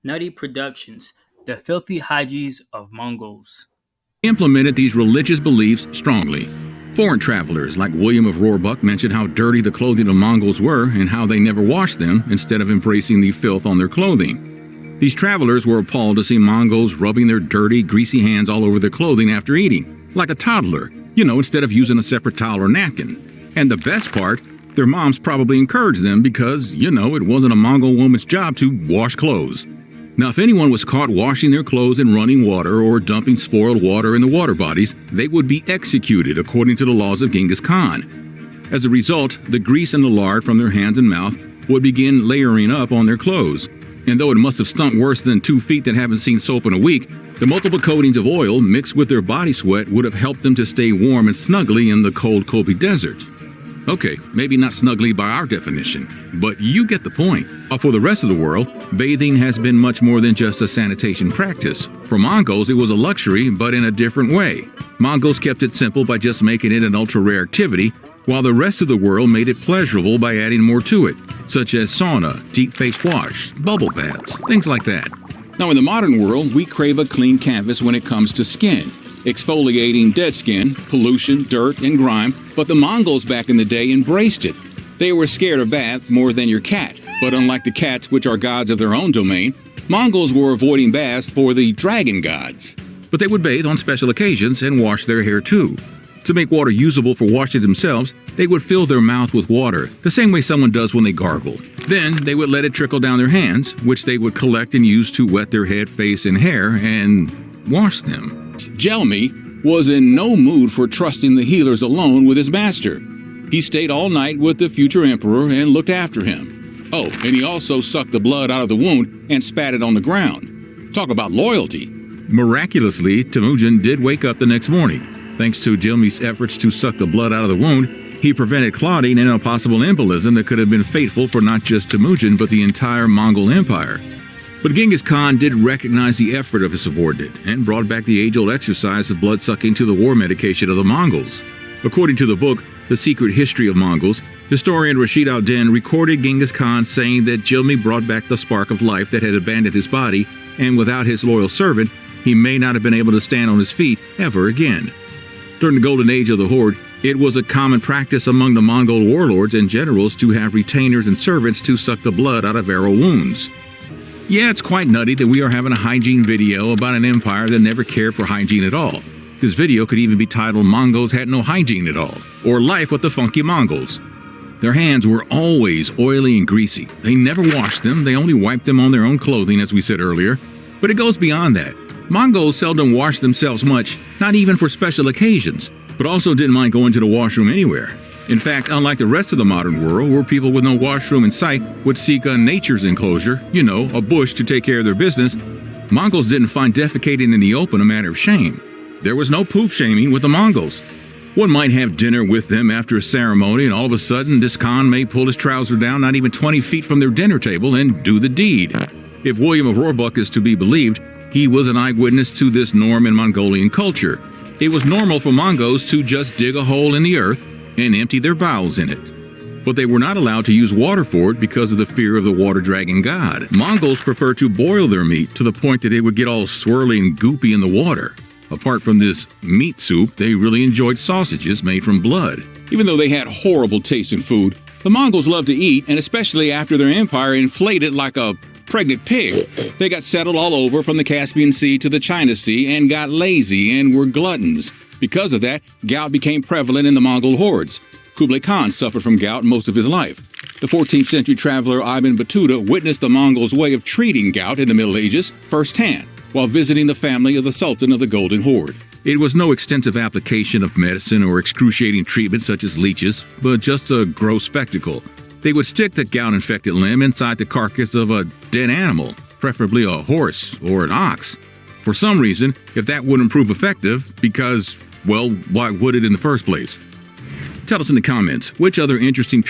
Nutty Productions, The Filthy Hygienes of Mongols. Implemented these religious beliefs strongly. Foreign travelers like William of Roebuck mentioned how dirty the clothing of Mongols were and how they never washed them instead of embracing the filth on their clothing. These travelers were appalled to see Mongols rubbing their dirty, greasy hands all over their clothing after eating, like a toddler, instead of using a separate towel or napkin. And the best part, their moms probably encouraged them because, it wasn't a Mongol woman's job to wash clothes. Now, if anyone was caught washing their clothes in running water or dumping spoiled water in the water bodies, they would be executed according to the laws of Genghis Khan. As a result, the grease and the lard from their hands and mouth would begin layering up on their clothes. And though it must have stunk worse than 2 feet that haven't seen soap in a week, the multiple coatings of oil mixed with their body sweat would have helped them to stay warm and snuggly in the cold Gobi Desert. Okay, maybe not snugly by our definition, but you get the point. For the rest of the world, bathing has been much more than just a sanitation practice. For Mongols, it was a luxury, but in a different way. Mongols kept it simple by just making it an ultra-rare activity, while the rest of the world made it pleasurable by adding more to it, such as sauna, deep face wash, bubble baths, things like that. Now, in the modern world, we crave a clean canvas when it comes to skin, exfoliating dead skin, pollution, dirt, and grime, but the Mongols back in the day embraced it. They were scared of baths more than your cat, but unlike the cats, which are gods of their own domain, Mongols were avoiding baths for the dragon gods. But they would bathe on special occasions and wash their hair too. To make water usable for washing themselves, they would fill their mouth with water, the same way someone does when they gargle. Then they would let it trickle down their hands, which they would collect and use to wet their head, face, and hair, and wash them. Jelmy was in no mood for trusting the healers alone with his master. He stayed all night with the future emperor and looked after him. Oh, and he also sucked the blood out of the wound and spat it on the ground. Talk about loyalty. Miraculously, Temujin did wake up the next morning. Thanks to Jelmy's efforts to suck the blood out of the wound, he prevented clotting and a possible embolism that could have been fateful for not just Temujin but the entire Mongol Empire. But Genghis Khan did recognize the effort of his subordinate and brought back the age-old exercise of blood-sucking to the war medication of the Mongols. According to the book, The Secret History of Mongols, historian Rashid al-Din recorded Genghis Khan saying that Jelmy brought back the spark of life that had abandoned his body, and without his loyal servant, he may not have been able to stand on his feet ever again. During the golden age of the horde, it was a common practice among the Mongol warlords and generals to have retainers and servants to suck the blood out of arrow wounds. Yeah, it's quite nutty that we are having a hygiene video about an empire that never cared for hygiene at all. This video could even be titled Mongols Had No Hygiene at All, or Life with the Funky Mongols. Their hands were always oily and greasy. They never washed them, they only wiped them on their own clothing, as we said earlier. But it goes beyond that. Mongols seldom washed themselves much, not even for special occasions, but also didn't mind going to the washroom anywhere. In fact, unlike the rest of the modern world, where people with no washroom in sight would seek a nature's enclosure, a bush to take care of their business, Mongols didn't find defecating in the open a matter of shame. There was no poop shaming with the Mongols. One might have dinner with them after a ceremony, and all of a sudden this Khan may pull his trouser down not even 20 feet from their dinner table and do the deed. If William of Roebuck is to be believed, he was an eyewitness to this norm in Mongolian culture. It was normal for Mongols to just dig a hole in the earth and empty their bowels in it. But they were not allowed to use water for it because of the fear of the water dragon god. Mongols prefer to boil their meat to the point that it would get all swirly and goopy in the water. Apart from this meat soup, they really enjoyed sausages made from blood. Even though they had horrible taste in food, the Mongols loved to eat, and especially after their empire inflated like a pregnant pig. They got settled all over from the Caspian Sea to the China Sea and got lazy and were gluttons. Because of that, gout became prevalent in the Mongol hordes. Kublai Khan suffered from gout most of his life. The 14th century traveler Ibn Battuta witnessed the Mongols' way of treating gout in the Middle Ages firsthand while visiting the family of the Sultan of the Golden Horde. It was no extensive application of medicine or excruciating treatment such as leeches, but just a gross spectacle. They would stick the gout-infected limb inside the carcass of a dead animal, preferably a horse or an ox. For some reason, if that wouldn't prove effective, because, well, why would it in the first place? Tell us in the comments, which other interesting